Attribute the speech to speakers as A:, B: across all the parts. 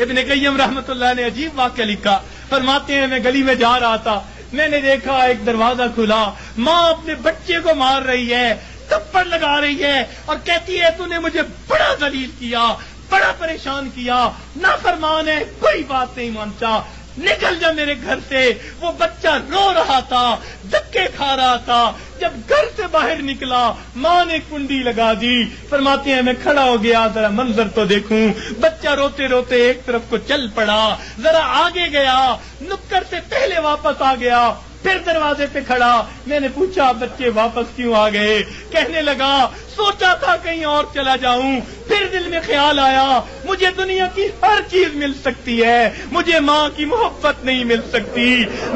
A: ابن قیم رحمت اللہ نے عجیب واقعہ لکھا، فرماتے ہیں میں گلی میں جا رہا تھا، میں نے دیکھا ایک دروازہ کھلا، ماں اپنے بچے کو مار رہی ہے، تھپڑ لگا رہی ہے اور کہتی ہے تو نے مجھے بڑا ذلیل کیا، بڑا پریشان کیا، نافرمان ہے، کوئی بات نہیں مانتا، نکل جا میرے گھر سے۔ وہ بچہ رو رہا تھا، دھکے کھا رہا تھا، جب گھر سے باہر نکلا ماں نے کنڈی لگا دی۔ فرماتے ہیں میں کھڑا ہو گیا ذرا منظر تو دیکھوں، بچہ روتے روتے ایک طرف کو چل پڑا، ذرا آگے گیا، نکر سے پہلے واپس آ گیا، پھر دروازے پہ کھڑا، میں نے پوچھا بچے واپس کیوں آ گئے؟ کہنے لگا سوچا تھا کہیں اور چلا جاؤں، پھر دل میں خیال آیا مجھے دنیا کی ہر چیز مل سکتی ہے، مجھے ماں کی محبت نہیں مل سکتی،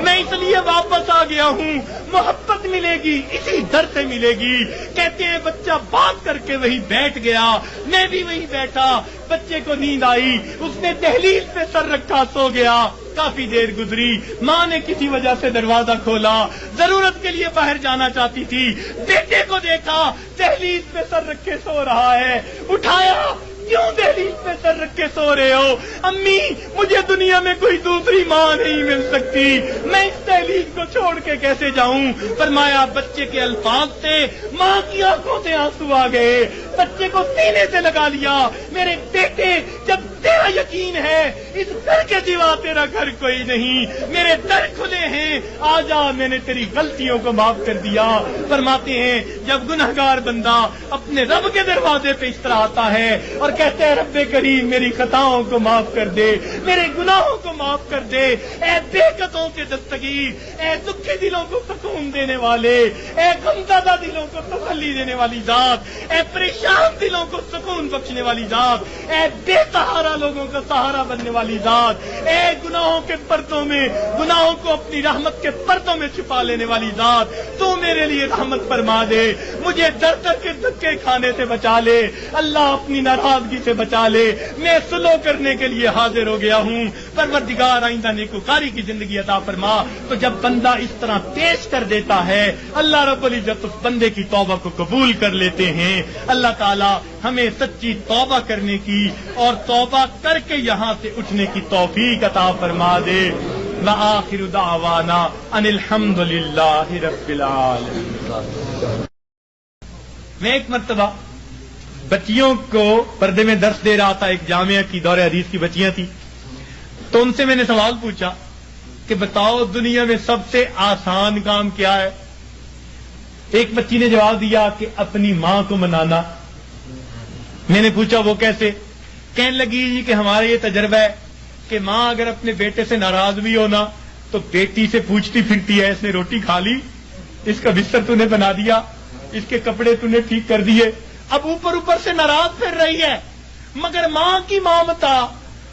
A: میں اس لیے واپس آ گیا ہوں، محبت ملے گی اسی در سے ملے گی۔ کہتے ہیں بچہ بات کر کے وہی بیٹھ گیا، میں بھی وہی بیٹھا، بچے کو نیند آئی، اس نے دہلیز پہ سر رکھا سو گیا۔ کافی دیر گزری، ماں نے کسی وجہ سے دروازہ کھولا، ضرورت کے لیے باہر جانا چاہتی تھی، بیٹے کو دیکھا دہلیز پہ سر رکھے سو رہا ہے، اٹھایا، کیوں دہلیز پہ سر رکھ کے سو رہے ہو؟ امی مجھے دنیا میں کوئی دوسری ماں نہیں مل سکتی، میں اس دہلیز کو چھوڑ کے کیسے جاؤں؟ فرمایا بچے کے الفاظ سے ماں کی آنکھوں سے آنسو آ گئے، بچے کو سینے سے لگا لیا، میرے بیٹے جب تیرا یقین ہے اس گھر کے سوا تیرا گھر کوئی نہیں، میرے در کھلے ہیں، آ جا، میں نے تیری غلطیوں کو معاف کر دیا۔ فرماتے ہیں جب گنہگار بندہ اپنے رب کے دروازے پہ اس طرح آتا ہے اور کہتے ہیں رب کریم میری خطاؤں کو معاف کر دے، میرے گناہوں کو معاف کر دے، اے بے قطعوں کے دستگیر، اے دکھی دلوں کو سکون دینے والے، اے غمزدہ دلوں کو تسلی دینے والی ذات، اے پریشان دلوں کو سکون بخشنے والی ذات، اے بے سہارا لوگوں کا سہارا بننے والی ذات، اے گناہوں کے پردوں میں گناہوں کو اپنی رحمت کے پردوں میں چھپا لینے والی ذات، تو میرے لیے رحمت فرما دے، مجھے در در کے دھکے کھانے سے بچا لے، اللہ اپنی ناراضگی سے بچا لے، میں صلح کرنے کے لیے حاضر ہو گیا ہوں، پروردگار آئندہ نیکوکاری کی زندگی عطا فرما۔ تو جب بندہ اس طرح پیش کر دیتا ہے اللہ رب العزت اس بندے کی توبہ کو قبول کر لیتے ہیں۔ اللہ تعالی ہمیں سچی توبہ کرنے کی اور توبہ کر کے یہاں سے اٹھنے کی توفیق عطا فرما دے۔ وآخر دعوانا ان الحمد للہ رب العالمین۔ میں ایک مرتبہ بچیوں کو پردے میں درس دے رہا تھا، ایک جامعہ کی دور حدیث کی بچیاں تھیں، تو ان سے میں نے سوال پوچھا کہ بتاؤ دنیا میں سب سے آسان کام کیا ہے؟ ایک بچی نے جواب دیا کہ اپنی ماں کو منانا۔ میں نے پوچھا وہ کیسے؟ کہنے لگی جی کہ ہمارا یہ تجربہ ہے کہ ماں اگر اپنے بیٹے سے ناراض بھی ہونا تو بیٹی سے پوچھتی پھرتی ہے اس نے روٹی کھا لی، اس کا بستر تو نے بنا دیا، اس کے کپڑے تو نے ٹھیک کر دیے، اب اوپر سے ناراض پھر رہی ہے، مگر ماں کی ممتا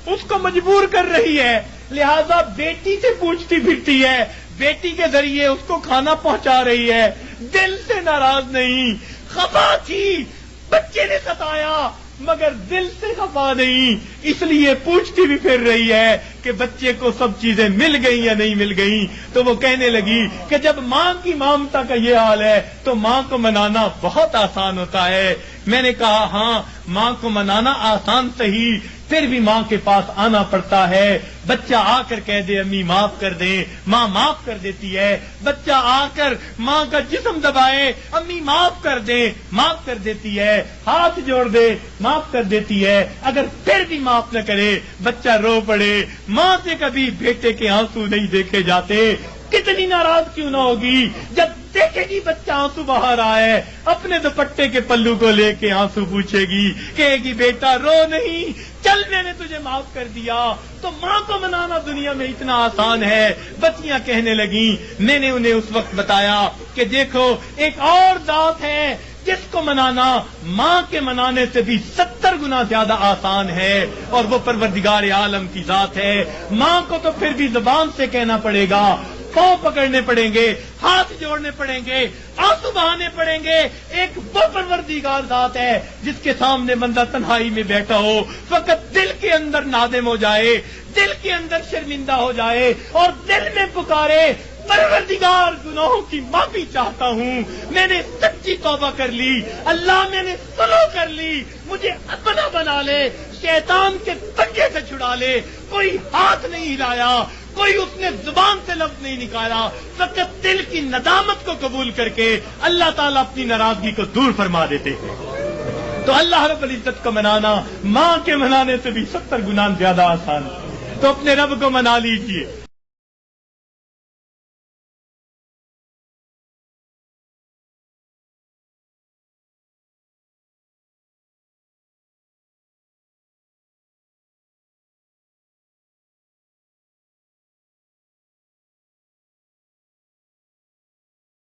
A: اس کو مجبور کر رہی ہے، لہذا بیٹی سے پوچھتی پھرتی ہے، بیٹی کے ذریعے اس کو کھانا پہنچا رہی ہے، دل سے ناراض نہیں، خفا تھی، بچے نے ستایا مگر دل سے خفا نہیں، اس لیے پوچھتی بھی پھر رہی ہے کہ بچے کو سب چیزیں مل گئی یا نہیں مل گئی۔ تو وہ کہنے لگی کہ جب ماں کی ممتا کا یہ حال ہے تو ماں کو منانا بہت آسان ہوتا ہے۔ میں نے کہا ہاں ماں کو منانا آسان صحیح، پھر بھی ماں کے پاس آنا پڑتا ہے، بچہ آ کر کہہ دے امی معاف کر دیں، ماں معاف کر دیتی ہے، بچہ آ کر ماں کا جسم دبائے امی معاف کر دیں، معاف کر دیتی ہے، ہاتھ جوڑ دے معاف کر دیتی ہے، اگر پھر بھی معاف نہ کرے بچہ رو پڑے، ماں سے کبھی بیٹے کے آنسو نہیں دیکھے جاتے، کتنی ناراض کیوں نہ ہوگی جب دیکھے گی بچہ آنسو بہا رہا ہے، اپنے دوپٹے کے پلو کو لے کے آنسو پوچھے گی، کہے گی بیٹا رو نہیں، چل میں نے تجھے معاف کر دیا۔ تو ماں کو منانا دنیا میں اتنا آسان ہے۔ بچیاں کہنے لگیں، میں نے انہیں اس وقت بتایا کہ دیکھو ایک اور ذات ہے جس کو منانا ماں کے منانے سے بھی 70 گنا زیادہ آسان ہے، اور وہ پروردگار عالم کی ذات ہے۔ ماں کو تو پھر بھی زبان سے کہنا پڑے گا، پاؤں پکڑنے پڑیں گے، ہاتھ جوڑنے پڑیں گے، آنسو بہانے پڑیں گے، ایک وہ پروردگار ذات ہے جس کے سامنے بندہ تنہائی میں بیٹھا ہو، فقط دل کے اندر نادم ہو جائے، دل کے اندر شرمندہ ہو جائے اور دل میں پکارے پروردگار گناہوں کی معافی چاہتا ہوں، میں نے سچی توبہ کر لی، اللہ میں نے سلو کر لی، مجھے اپنا بنا لے، شیطان کے پنجے سے چھڑا لے۔ کوئی ہاتھ نہیں ہلایا، کوئی اس نے زبان سے لفظ نہیں نکالا، فقط دل کی ندامت کو قبول کر کے اللہ تعالیٰ اپنی ناراضگی کو دور فرما دیتے ہیں۔ تو اللہ رب العزت کو منانا ماں کے منانے سے بھی 70 گنا زیادہ آسان ہے۔ تو اپنے رب کو منا لیجئے،